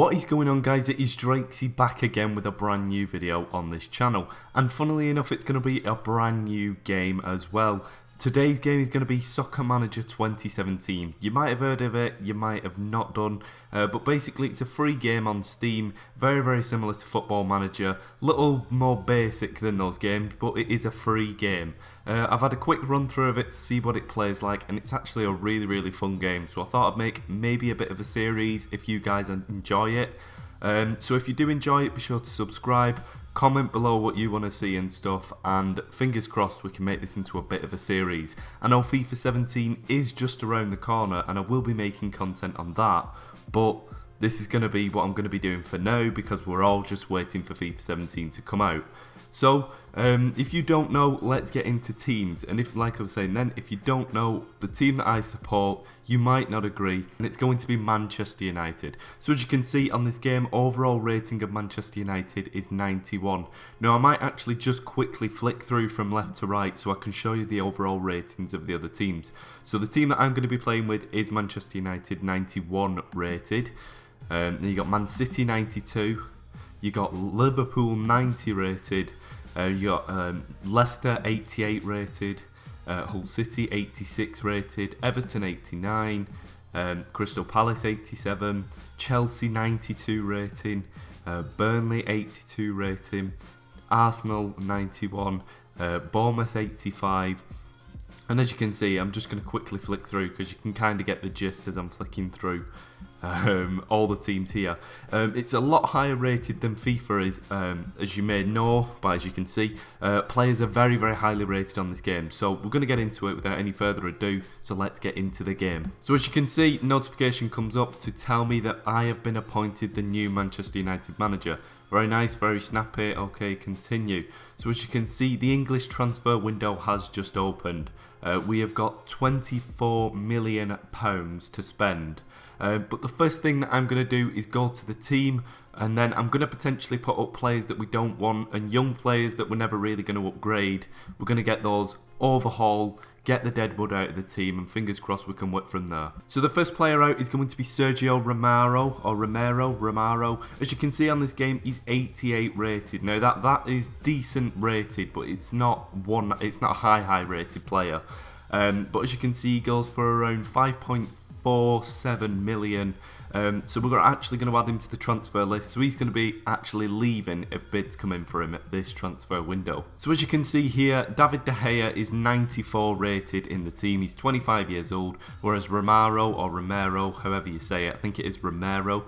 What is going on, guys? It is Drakesy back again with a brand new video on this channel, and funnily enough it's going to be a brand new game as well. Today's game is going to be Soccer Manager 2017. You might have heard of it, you might have not done, but basically it's a free game on Steam, very similar to Football Manager, little more basic than those games, but it is a free game. I've had a quick run through of it to see what it plays like, and it's actually a really fun game, so I thought I'd make maybe a bit of a series if you guys enjoy it. So if you do enjoy it, be sure to subscribe, comment below what you want to see and stuff, and fingers crossed we can make this into a bit of a series. I know FIFA 17 is just around the corner and I will be making content on that, but this is going to be what I'm going to be doing for now because we're all just waiting for FIFA 17 to come out. So, if you don't know, let's get into teams, and if, like I was saying then, if you don't know, the team that I support, you might not agree, and it's going to be Manchester United. So as you can see on this game, overall rating of Manchester United is 91. Now I might actually just quickly flick through from left to right so I can show you the overall ratings of the other teams. So the team that I'm going to be playing with is Manchester United, 91 rated. Then you got Man City 92. You got Liverpool 90 rated, you got Leicester 88 rated, Hull City 86 rated, Everton 89, Crystal Palace 87, Chelsea 92 rating, Burnley 82 rating, Arsenal 91, Bournemouth 85. And as you can see, I'm just going to quickly flick through because you can kind of get the gist as I'm flicking through all the teams here. It's a lot higher rated than FIFA is, as you may know, but as you can see, players are very highly rated on this game. So we're going to get into it without any further ado, so let's get into the game. So as you can see, notification comes up to tell me that I have been appointed the new Manchester United manager. Very nice, very snappy. Okay, continue. So as you can see, the English transfer window has just opened. We have got £24 million to spend. But the first thing that I'm going to do is go to the team, and then I'm going to potentially put up players that we don't want and young players that we're never really going to upgrade. We're going to get those, overhaul, get the deadwood out of the team, and fingers crossed we can work from there. So the first player out is going to be Sergio Romero. As you can see on this game, he's 88 rated. Now that is decent rated, but it's not a high rated player. But as you can see, he goes for around 5.47 million. So we're actually going to add him to the transfer list, so he's going to be actually leaving if bids come in for him at this transfer window. So as you can see here, David De Gea is 94 rated in the team. He's 25 years old, whereas Romero, however you say it, I think it is Romero,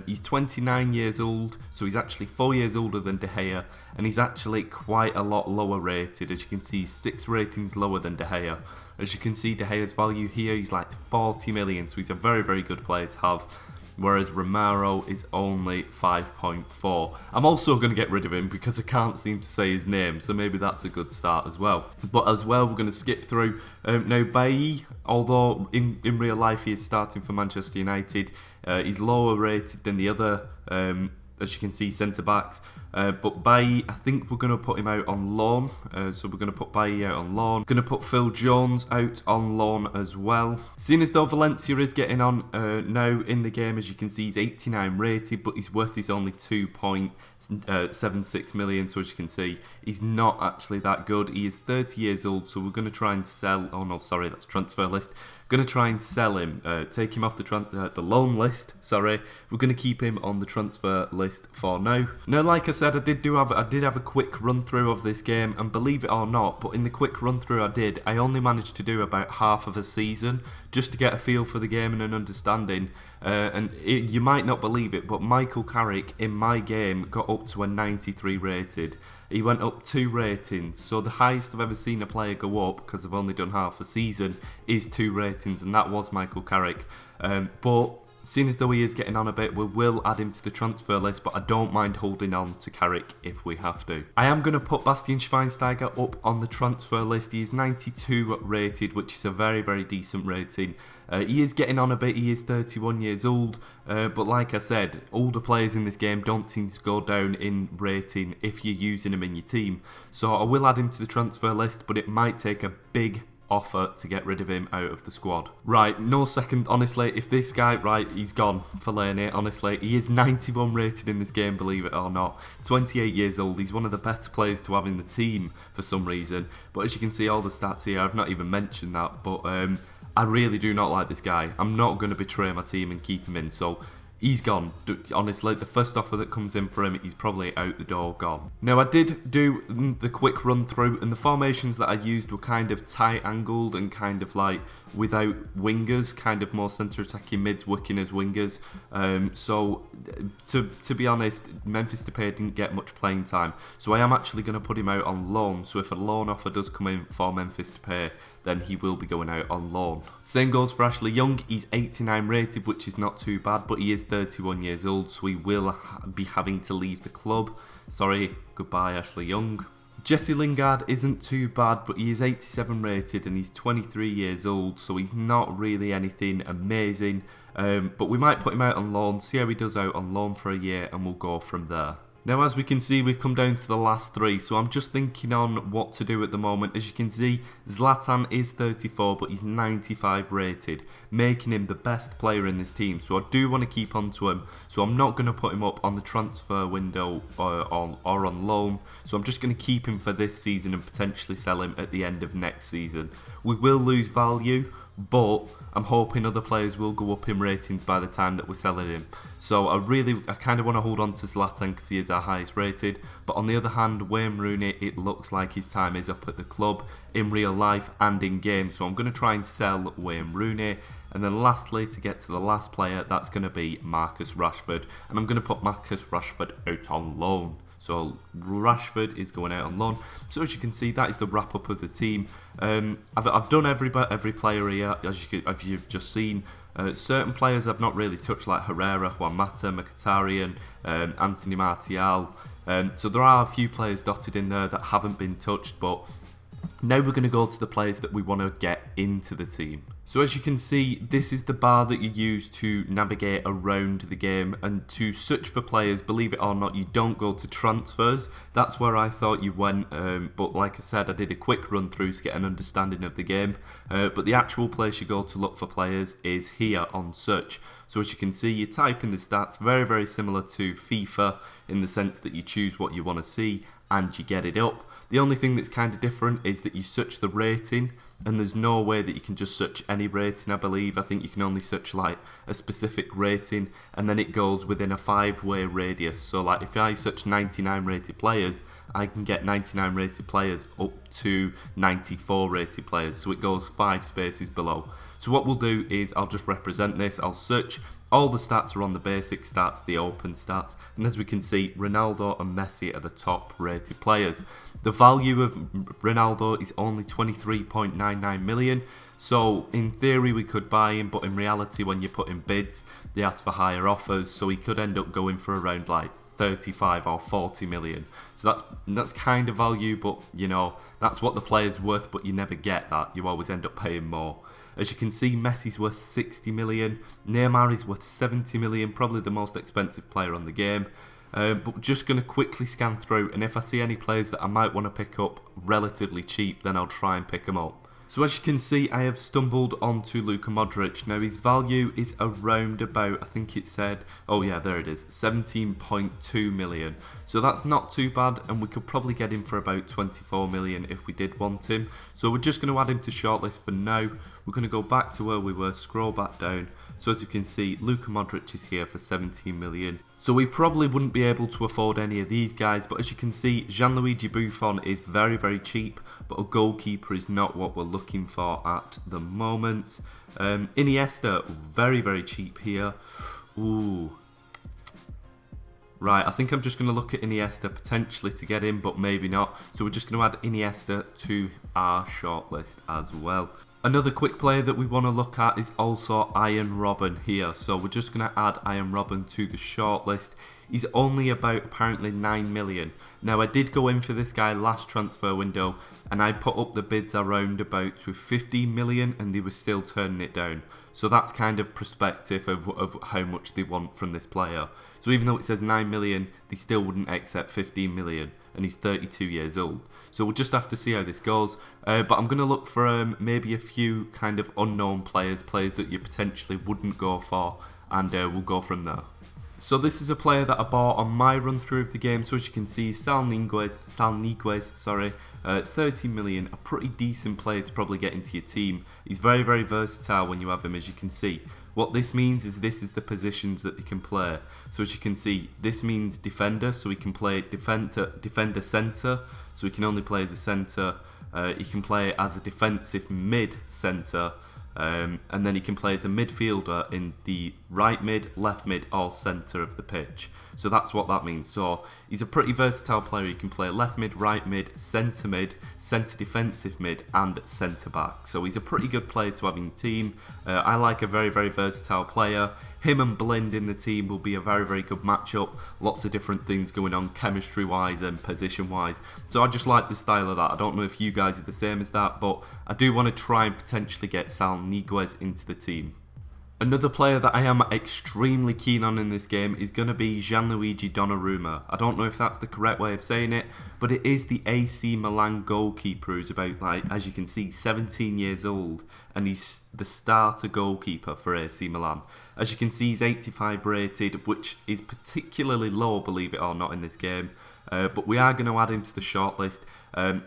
he's 29 years old, so he's actually 4 years older than De Gea, and he's actually quite a lot lower rated. As you can see, he's 6 ratings lower than De Gea. As you can see, De Gea's value here, he's like 40 million, so he's a very good player to have, whereas Romero is only 5.4. I'm also going to get rid of him because I can't seem to say his name, so maybe that's a good start as well. But as well, we're going to skip through. Now, Bailly, although in real life he is starting for Manchester United, he's lower rated than the other, as you can see, centre-backs. But Bailly, I think we're going to put him out on loan. So we're going to put Bailly out on loan. Going to put Phil Jones out on loan as well. Seeing as though Valencia is getting on now in the game, as you can see, he's 89 rated, but his worth is only 2.76 million. So as you can see, he's not actually that good. He is 30 years old, so we're going to try and sell. Oh no, sorry, that's transfer list. Going to try and sell him, take him off the loan list. Sorry, we're going to keep him on the transfer list for now. Now, like I said, I did have a quick run through of this game, and believe it or not, but in the quick run through I only managed to do about half of a season just to get a feel for the game and an understanding. You might not believe it, but Michael Carrick in my game got up to a 93 rated. He went up 2 ratings, so the highest I've ever seen a player go up, because I've only done half a season, is 2 ratings, and that was Michael Carrick. But seeing as though he is getting on a bit, we will add him to the transfer list, but I don't mind holding on to Carrick if we have to. I am going to put Bastian Schweinsteiger up on the transfer list. He is 92 rated, which is a very decent rating. He is getting on a bit, he is 31 years old, but like I said, older players in this game don't seem to go down in rating if you're using him in your team. So I will add him to the transfer list, but it might take a big offer to get rid of him out of the squad. Right, no second, honestly, if this guy, right, he's gone, Fellaini, honestly. He is 91 rated in this game, believe it or not. 28 years old, he's one of the better players to have in the team for some reason. But as you can see, all the stats here, I've not even mentioned that, but I really do not like this guy. I'm not going to betray my team and keep him in, so he's gone. Honestly, the first offer that comes in for him, he's probably out the door, gone. Now, I did do the quick run through, and the formations that I used were kind of tight angled and kind of like without wingers, kind of more centre attacking mids working as wingers. So, to be honest, Memphis Depay didn't get much playing time. So I am actually going to put him out on loan. So if a loan offer does come in for Memphis Depay, then he will be going out on loan. Same goes for Ashley Young. He's 89 rated, which is not too bad, but he is 31 years old, so he will be having to leave the club. Sorry, goodbye Ashley Young. Jesse Lingard isn't too bad, but he is 87 rated and he's 23 years old, so he's not really anything amazing. But we might put him out on loan, see how he does out on loan for a year, and we'll go from there. Now, as we can see, we've come down to the last three, so I'm just thinking on what to do at the moment. As you can see, Zlatan is 34, but he's 95 rated, making him the best player in this team. So I do want to keep on to him, so I'm not going to put him up on the transfer window or on loan. So I'm just going to keep him for this season and potentially sell him at the end of next season. We will lose value, but I'm hoping other players will go up in ratings by the time that we're selling him. So I kind of want to hold on to Zlatan because he is our highest rated. But on the other hand, Wayne Rooney, it looks like his time is up at the club in real life and in game. So I'm going to try and sell Wayne Rooney. And then lastly, to get to the last player, that's going to be Marcus Rashford. And I'm going to put Marcus Rashford out on loan. So Rashford is going out on loan. So as you can see, that is the wrap up of the team. I've done every player here, as you've just seen. Certain players I've not really touched, like Herrera, Juan Mata, Mkhitaryan, Anthony Martial. So there are a few players dotted in there that haven't been touched, but now we're going to go to the players that we want to get into the team. So as you can see, this is the bar that you use to navigate around the game, and to search for players, believe it or not, you don't go to transfers. That's where I thought you went, but like I said, I did a quick run through to get an understanding of the game. But the actual place you go to look for players is here on search. So as you can see, you type in the stats, very, very similar to FIFA in the sense that you choose what you want to see and you get it up. The only thing that's kind of different is that you search the rating, and there's no way that you can just search any rating, I believe. I think you can only search like a specific rating, and then it goes within a 5-way radius. So like if I search 99 rated players, I can get 99 rated players up to 94 rated players. So it goes 5 spaces below. So what we'll do is I'll just represent this. I'll search. All the stats are on the basic stats, the open stats, and as we can see, Ronaldo and Messi are the top rated players. The value of Ronaldo is only 23.99 million, so in theory we could buy him, but in reality when you put in bids, they ask for higher offers, so he could end up going for around like 35 or 40 million. So that's kind of value, but you know, that's what the player's worth, but you never get that. You always end up paying more. As you can see, Messi's worth 60 million, Neymar is worth 70 million, probably the most expensive player on the game. But just going to quickly scan through, and if I see any players that I might want to pick up relatively cheap, then I'll try and pick them up. So as you can see, I have stumbled onto Luka Modric. Now his value is around about, I think it said, oh yeah, there it is, 17.2 million. So that's not too bad, and we could probably get him for about 24 million if we did want him. So we're just going to add him to shortlist for now. We're going to go back to where we were, scroll back down. So as you can see, Luka Modric is here for 17 million. So we probably wouldn't be able to afford any of these guys, but as you can see, Gianluigi Buffon is very, very cheap, but a goalkeeper is not what we're looking for at the moment. Iniesta, very, very cheap here. Ooh. Right, I think I'm just going to look at Iniesta potentially to get him, but maybe not. So we're just going to add Iniesta to our shortlist as well. Another quick player that we want to look at is also Arjen Robben here. So we're just going to add Arjen Robben to the shortlist. He's only about apparently 9 million. Now I did go in for this guy last transfer window, and I put up the bids around about to 15 million, and they were still turning it down. So that's kind of perspective of how much they want from this player. So even though it says 9 million, they still wouldn't accept 15 million. and he's 32 years old. So we'll just have to see how this goes. But I'm going to look for maybe a few kind of unknown players that you potentially wouldn't go for, and we'll go from there. So this is a player that I bought on my run through of the game. So as you can see, Sal Niguez, sorry, 30 million, a pretty decent player to probably get into your team. He's very, very versatile when you have him, as you can see. What this means is this is the positions that he can play. So as you can see, this means defender, so he can play defender centre, so he can only play as a centre. He can play as a defensive mid centre. And then he can play as a midfielder in the right mid, left mid or centre of the pitch. So that's what that means. So he's a pretty versatile player. He can play left mid, centre defensive mid and centre back. So he's a pretty good player to have in your team. I like a very, very versatile player. Him and Blind in the team will be a very, very good matchup. Lots of different things going on chemistry-wise and position-wise. So I just like the style of that. I don't know if you guys are the same as that, but I do want to try and potentially get Sal Niguez into the team. Another player that I am extremely keen on in this game is going to be Gianluigi Donnarumma. I don't know if that's the correct way of saying it, but it is the AC Milan goalkeeper who's about, like, as you can see, 17 years old, and he's the starter goalkeeper for AC Milan. As you can see, he's 85 rated, which is particularly low, believe it or not, in this game. But we are going to add him to the shortlist.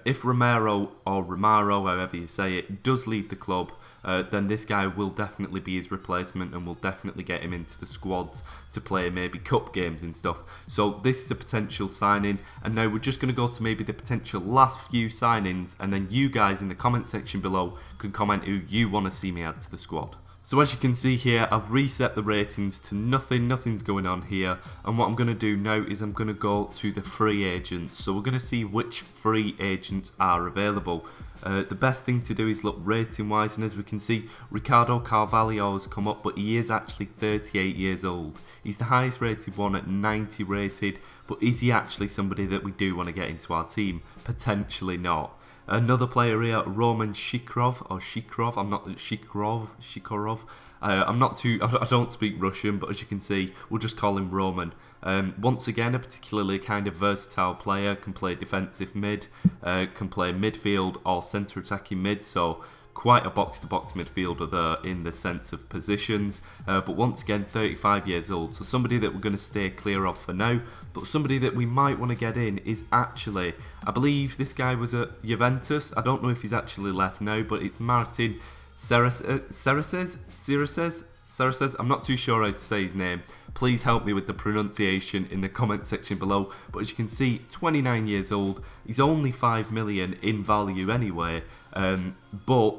If Romero, however you say it, does leave the club, then this guy will definitely be his replacement and we'll definitely get him into the squads to play maybe cup games and stuff. So this is a potential signing, and now we're just going to go to maybe the potential last few signings, and then you guys in the comment section below can comment who you want to see me add to the squad. So as you can see here, I've reset the ratings to nothing, nothing's going on here, and what I'm going to do now is I'm going to go to the free agents. So we're going to see which free agents are available. The best thing to do is look rating wise, and as we can see, Ricardo Carvalho has come up, but he is actually 38 years old. He's the highest rated one at 90 rated, but is he actually somebody that we do want to get into our team? Potentially not. Another player here, Roman Shikrov, I don't speak Russian, but as you can see, we'll just call him Roman. Once again, a particularly kind of versatile player, can play defensive mid, can play midfield or centre attacking mid, so quite a box-to-box midfielder there in the sense of positions, but once again 35 years old, so somebody that we're going to stay clear of for now. But somebody that we might want to get in is actually, I believe this guy was at Juventus, I don't know if he's actually left now, but it's Martin Cereces, I'm not too sure how to say his name. Please help me with the pronunciation in the comment section below. But as you can see, 29 years old, he's only 5 million in value anyway, but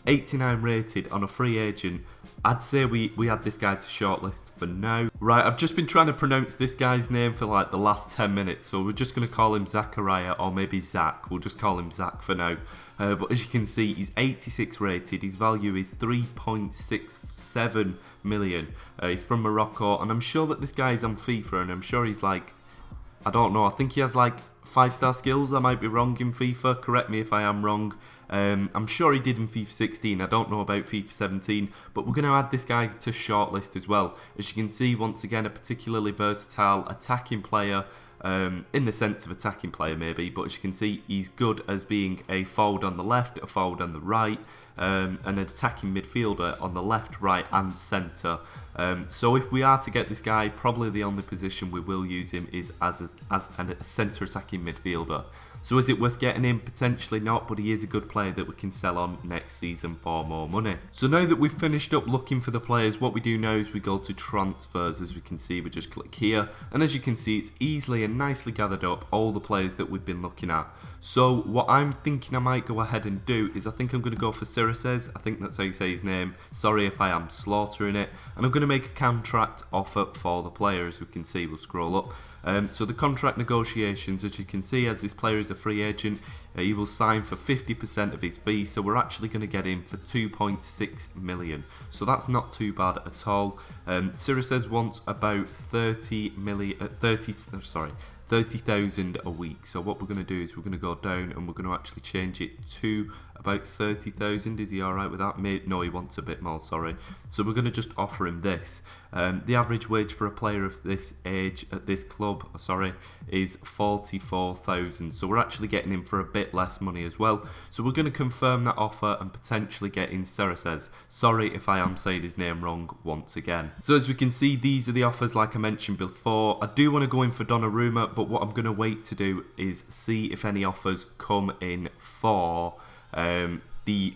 89 rated on a free agent. I'd say we add this guy to shortlist for now. Right, I've just been trying to pronounce this guy's name for like the last 10 minutes, so we're just going to call him Zachariah, or maybe Zach. We'll just call him Zach for now. But as you can see, he's 86 rated. His value is 3.67 million. He's from Morocco, and I'm sure that this guy is on FIFA, and I'm sure he's like, I don't know, I think he has like 5-star skills. I might be wrong in FIFA, correct me if I am wrong. I'm sure he did in FIFA 16, I don't know about FIFA 17, but we're going to add this guy to shortlist as well. As you can see, once again, a particularly versatile attacking player, in the sense of attacking player maybe, but as you can see, he's good as being a forward on the left, a forward on the right, and an attacking midfielder on the left, right and centre. So if we are to get this guy, probably the only position we will use him is as a centre attacking midfielder. So is it worth getting him? Potentially not, but he is a good player that we can sell on next season for more money. So now that we've finished up looking for the players, what we do now is we go to transfers. As we can see, we just click here, and as you can see, it's easily and nicely gathered up all the players that we've been looking at. So what I'm thinking I might go ahead and do is I think I'm going to go for Cereces. I think that's how you say his name. Sorry if I am slaughtering it. And I'm going to make a contract offer for the player. As we can see, we'll scroll up. So the contract negotiations, as you can see, as this player is a free agent, he will sign for 50% of his fee, so we're actually going to get him for 2.6 million. So that's not too bad at all. Cereces wants about 30 30,000 a week. So what we're going to do is we're going to go down and we're going to actually change it to about 30,000. Is he alright with that? No, he wants a bit more, sorry. So we're going to just offer him this. The average wage for a player of this age at this club, is 44,000. So we're actually getting him for a bit less money as well. So we're going to confirm that offer and potentially get in Cereces. Sorry if I am saying his name wrong once again. So as we can see, these are the offers like I mentioned before. I do want to go in for Donnarumma, but what I'm going to wait to do is see if any offers come in for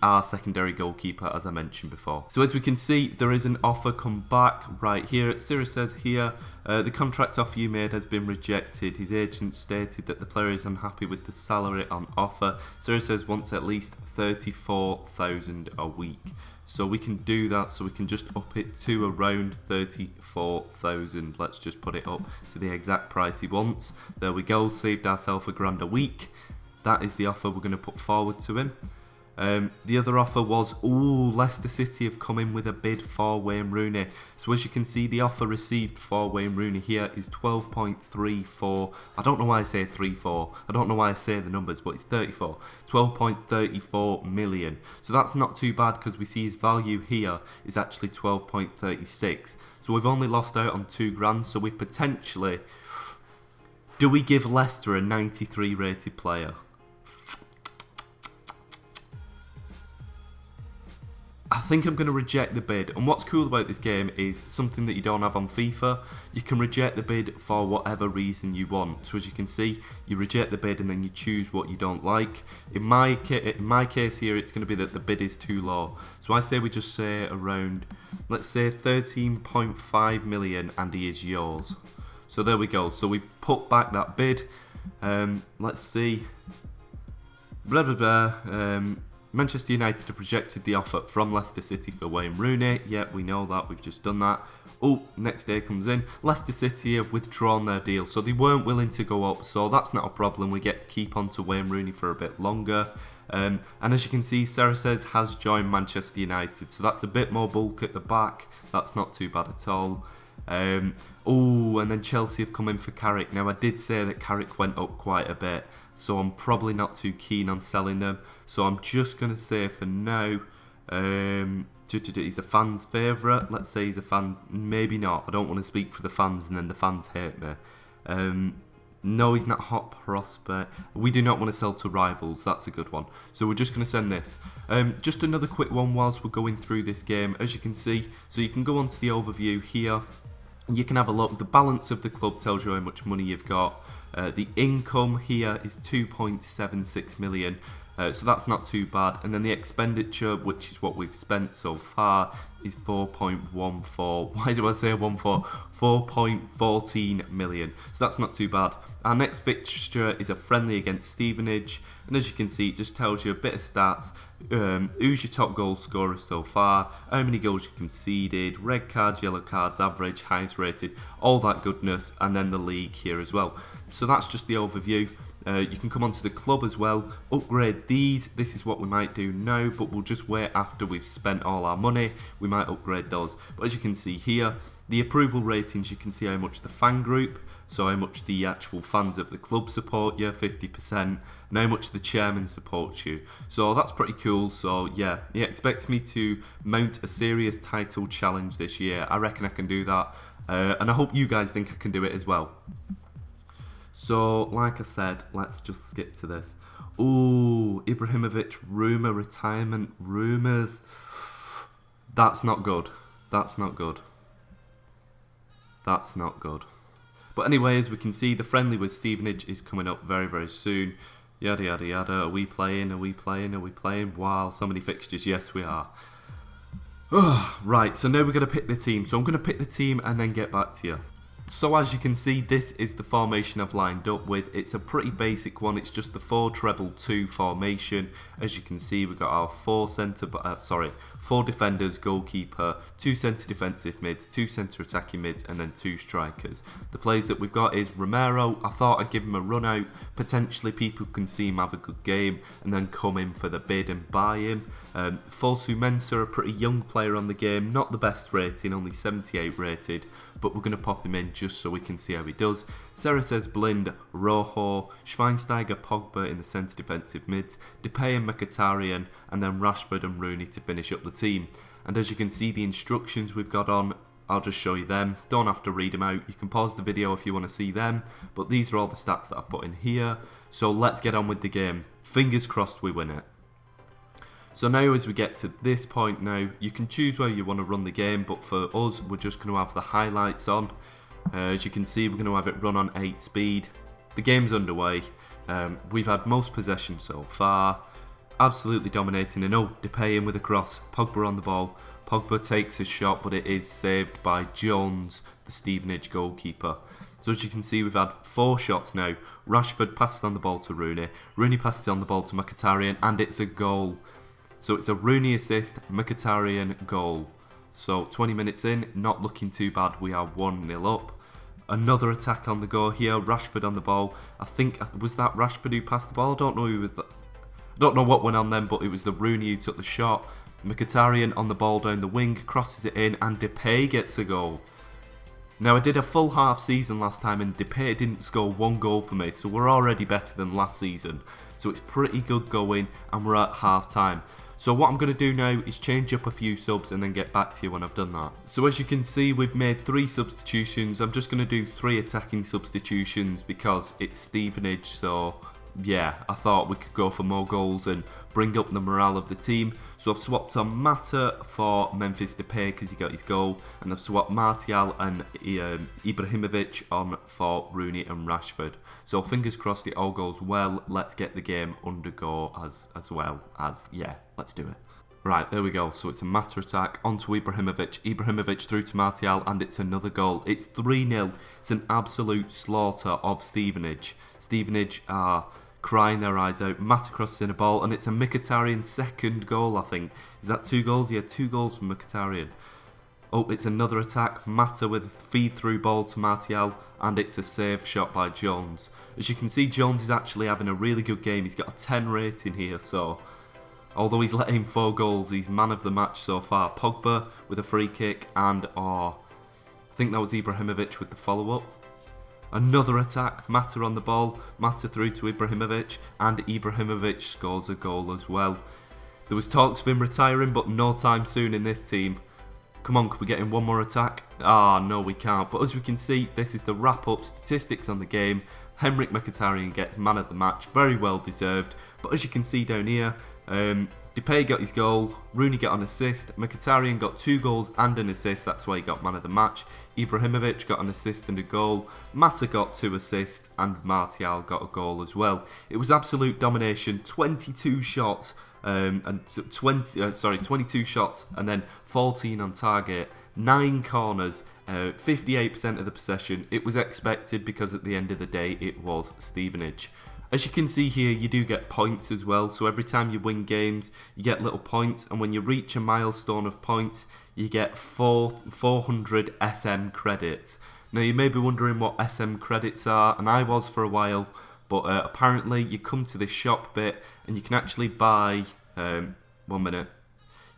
our secondary goalkeeper, as I mentioned before. So as we can see, there is an offer come back right here. Cyril says here, the contract offer you made has been rejected. His agent stated that the player is unhappy with the salary on offer. Cyril says wants at least 34,000 a week. So we can do that, so we can just up it to around 34,000. Let's just put it up to the exact price he wants. There we go, saved ourselves £1 a week. That is the offer we're going to put forward to him. The other offer was, Leicester City have come in with a bid for Wayne Rooney. So as you can see, the offer received for Wayne Rooney here is 12.34. I don't know why I say 34. I don't know why I say the numbers, but it's 34. 12.34 million. So that's not too bad because we see his value here is actually 12.36. So we've only lost out on £2,000. So we potentially, do we give Leicester a 93 rated player? I think I'm going to reject the bid, and what's cool about this game is something that you don't have on FIFA. You can reject the bid for whatever reason you want. So as you can see, you reject the bid and then you choose what you don't like. In my case here, it's going to be that the bid is too low. So I say we just say around, let's say 13.5 million and he is yours. So there we go. So we put back that bid. Let's see. Blah, blah, blah. Manchester United have rejected the offer from Leicester City for Wayne Rooney. Yep, we know that. We've just done that. Next day comes in. Leicester City have withdrawn their deal, so they weren't willing to go up. So that's not a problem. We get to keep on to Wayne Rooney for a bit longer. And as you can see, Cereces has joined Manchester United. So that's a bit more bulk at the back. That's not too bad at all. And then Chelsea have come in for Carrick. Now, I did say that Carrick went up quite a bit, so I'm probably not too keen on selling them. So I'm just going to say for now, he's a fan's favourite. Let's say he's a fan. Maybe not. I don't want to speak for the fans and then the fans hate me. No, he's not hot prospect. We do not want to sell to rivals. That's a good one. So we're just going to send this. Just another quick one whilst we're going through this game. As you can see, so you can go onto the overview here. You can have a look. The balance of the club tells you how much money you've got. The income here is 2.76 million. So that's not too bad. And then the expenditure, which is what we've spent so far, is 4.14. Why do I say 14? 4.14 million. So that's not too bad. Our next fixture is a friendly against Stevenage. And as you can see, it just tells you a bit of stats. Who's your top goal scorer so far? How many goals you conceded? Red cards, yellow cards, average, highest rated, all that goodness. And then the league here as well. So that's just the overview. You can come onto the club as well, upgrade these. This is what we might do now, but we'll just wait after we've spent all our money. We might upgrade those. But as you can see here, the approval ratings, you can see how much the fan group, so how much the actual fans of the club support you, 50%, and how much the chairman supports you. So that's pretty cool. So yeah, he expects me to mount a serious title challenge this year. I reckon I can do that, and I hope you guys think I can do it as well. So, like I said, let's just skip to this. Ibrahimovic rumour, retirement rumours. That's not good. That's not good. That's not good. But anyway, as we can see, the friendly with Stevenage is coming up very, very soon. Yada, yada, yada. Are we playing? Are we playing? Are we playing? Wow, so many fixtures. Yes, we are. Right, so now we're going to pick the team. So I'm going to pick the team and then get back to you. So as you can see, this is the formation I've lined up with. It's a pretty basic one. It's just the 4-2-2 formation. As you can see, we've got our 4 defenders, goalkeeper, 2 centre defensive mids, 2 centre attacking mids, and then 2 strikers. The players that we've got is Romero. I thought I'd give him a run out. Potentially people can see him have a good game and then come in for the bid and buy him. Fosu Mensah, a pretty young player on the game. Not the best rating, only 78 rated. But we're going to pop him in just so we can see how he does. Sarah says Blind, Rojo, Schweinsteiger, Pogba in the centre defensive mids, Depay and Mkhitaryan, and then Rashford and Rooney to finish up the team. And as you can see, the instructions we've got on, I'll just show you them. Don't have to read them out. You can pause the video if you want to see them. But these are all the stats that I've put in here. So let's get on with the game. Fingers crossed we win it. So now as we get to this point now, you can choose where you want to run the game. But for us, we're just going to have the highlights on. As you can see, we're going to have it run on 8 speed. The game's underway. We've had most possession so far. Absolutely dominating. And oh, Depay in with a cross. Pogba on the ball. Pogba takes a shot, but it is saved by Jones, the Stevenage goalkeeper. So as you can see, we've had 4 shots now. Rashford passes on the ball to Rooney. Rooney passes on the ball to Mkhitaryan, and it's a goal. So it's a Rooney assist, Mkhitaryan goal. So 20 minutes in, not looking too bad. We are 1-0 up. Another attack on the go here. Rashford on the ball. I think, was that Rashford who passed the ball? I don't know who was that. I don't know what went on then, but it was the Rooney who took the shot. Mkhitaryan on the ball down the wing, crosses it in, and Depay gets a goal. Now, I did a full half season last time, and Depay didn't score 1 goal for me, so we're already better than last season. So it's pretty good going, and we're at half time. So what I'm going to do now is change up a few subs and then get back to you when I've done that. So as you can see, we've made 3 substitutions. I'm just going to do 3 attacking substitutions because it's Stevenage, so yeah, I thought we could go for more goals and bring up the morale of the team. So I've swapped on Mata for Memphis Depay because he got his goal, and I've swapped Martial and Ibrahimovic on for Rooney and Rashford. So fingers crossed it all goes well. Let's get the game undergo as well as, yeah, let's do it. Right, there we go. So it's a Mata attack onto Ibrahimovic. Ibrahimovic through to Martial, and it's another goal. It's 3-0. It's an absolute slaughter of Stevenage. Stevenage are crying their eyes out. Mata crosses in a ball, and it's a Mkhitaryan second goal, I think. Is that 2 goals? Yeah, 2 goals from Mkhitaryan. Oh, it's another attack. Mata with a feed-through ball to Martial, and it's a save shot by Jones. As you can see, Jones is actually having a really good game. He's got a 10 rating here, so although he's let in 4 goals, he's man of the match so far. Pogba with a free kick, and I think that was Ibrahimovic with the follow-up. Another attack, Mata on the ball, Mata through to Ibrahimovic, and Ibrahimovic scores a goal as well. There was talks of him retiring, but no time soon in this team. Come on, can we get in one more attack? No we can't, but as we can see, this is the wrap-up statistics on the game. Henrik Mkhitaryan gets man of the match, very well deserved, but as you can see down here, Depay got his goal, Rooney got an assist, Mkhitaryan got 2 goals and an assist, that's why he got man of the match. Ibrahimovic got an assist and a goal, Mata got 2 assists, and Martial got a goal as well. It was absolute domination, 22 shots, 22 shots and then 14 on target, 9 corners, 58% of the possession. It was expected because at the end of the day it was Stevenage. As you can see here, you do get points as well, so every time you win games you get little points, and when you reach a milestone of points you get 400 SM credits. Now you may be wondering what SM credits are, and I was for a while, but apparently you come to this shop bit and you can actually buy, you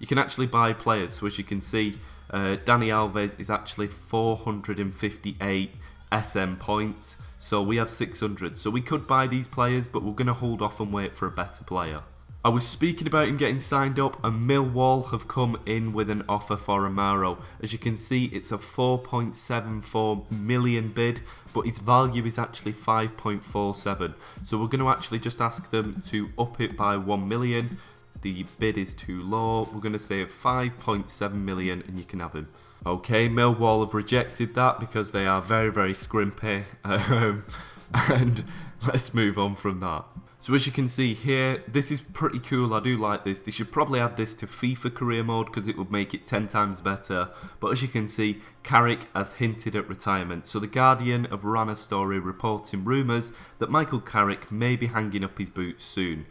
can actually buy players. So as you can see, Dani Alves is actually 458 SM points, so we have 600, so we could buy these players, but we're going to hold off and wait for a better player. I was speaking about him getting signed up, and Millwall have come in with an offer for Amaro. As you can see, it's a 4.74 million bid, but its value is actually 5.47, so we're going to actually just ask them to up it by 1 million. The bid is too low. We're going to say 5.7 million and you can have him. Okay, Millwall have rejected that because they are very, very scrimpy. And let's move on from that. So as you can see here, this is pretty cool. I do like this. They should probably add this to FIFA career mode because it would make it 10 times better. But as you can see, Carrick has hinted at retirement. So the Guardian have ran a story reporting rumours that Michael Carrick may be hanging up his boots soon.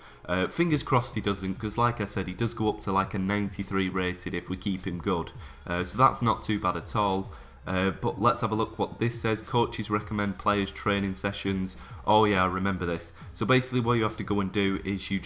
Fingers crossed he doesn't, because like I said, he does go up to like a 93 rated if we keep him good. So that's not too bad at all. But let's have a look what this says. Coaches recommend players training sessions. Oh yeah, I remember this. So basically what you have to go and do is you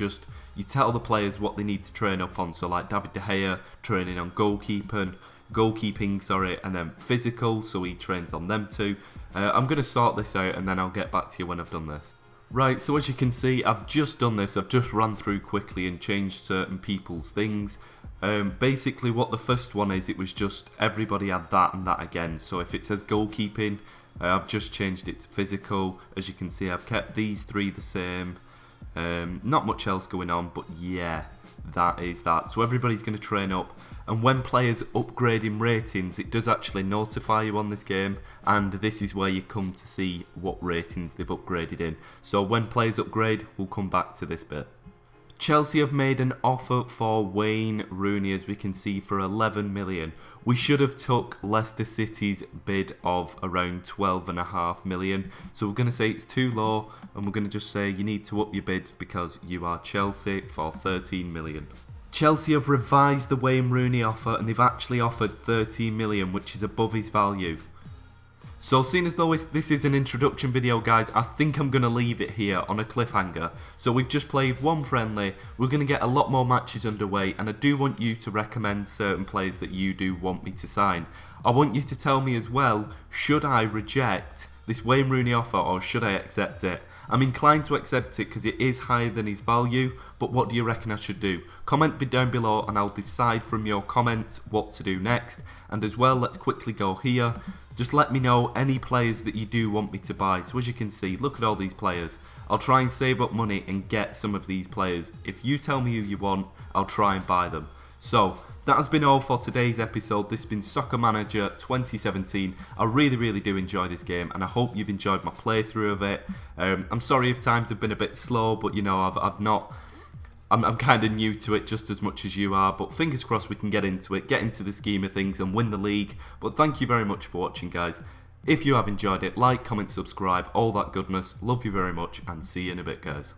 tell the players what they need to train up on. So like David De Gea training on goalkeeping, goalkeeping, sorry, and then physical, so he trains on them too. I'm going to sort this out and then I'll get back to you when I've done this. Right, so as you can see, I've just done this. I've just run through quickly and changed certain people's things. Basically what the first one is, it was just everybody had that and that again. So if it says goalkeeping, I've just changed it to physical. As you can see, I've kept these three the same. Not much else going on, but yeah, that is that. So everybody's going to train up, and when players upgrade in ratings, it does actually notify you on this game, and this is where you come to see what ratings they've upgraded in. So when players upgrade, we'll come back to this bit. Chelsea have made an offer for Wayne Rooney, as we can see, for 11 million. We should have took Leicester City's bid of around 12.5 million. So we're going to say it's too low, and we're going to just say you need to up your bid because you are Chelsea for 13 million. Chelsea have revised the Wayne Rooney offer, and they've actually offered 13 million, which is above his value. So seeing as though this is an introduction video, guys, I think I'm going to leave it here on a cliffhanger. So we've just played one friendly, we're going to get a lot more matches underway, and I do want you to recommend certain players that you do want me to sign. I want you to tell me as well, should I reject this Wayne Rooney offer or should I accept it? I'm inclined to accept it because it is higher than his value, but what do you reckon I should do? Comment down below and I'll decide from your comments what to do next. And as well, let's quickly go here. Just let me know any players that you do want me to buy. So as you can see, look at all these players. I'll try and save up money and get some of these players. If you tell me who you want, I'll try and buy them. So that has been all for today's episode. This has been Soccer Manager 2017. I really do enjoy this game, and I hope you've enjoyed my playthrough of it. I'm sorry if times have been a bit slow, but you know, I'm kind of new to it just as much as you are, but fingers crossed we can get into it, get into the scheme of things and win the league. But thank you very much for watching, guys. If you have enjoyed it, like, comment, subscribe, all that goodness. Love you very much, and see you in a bit, guys.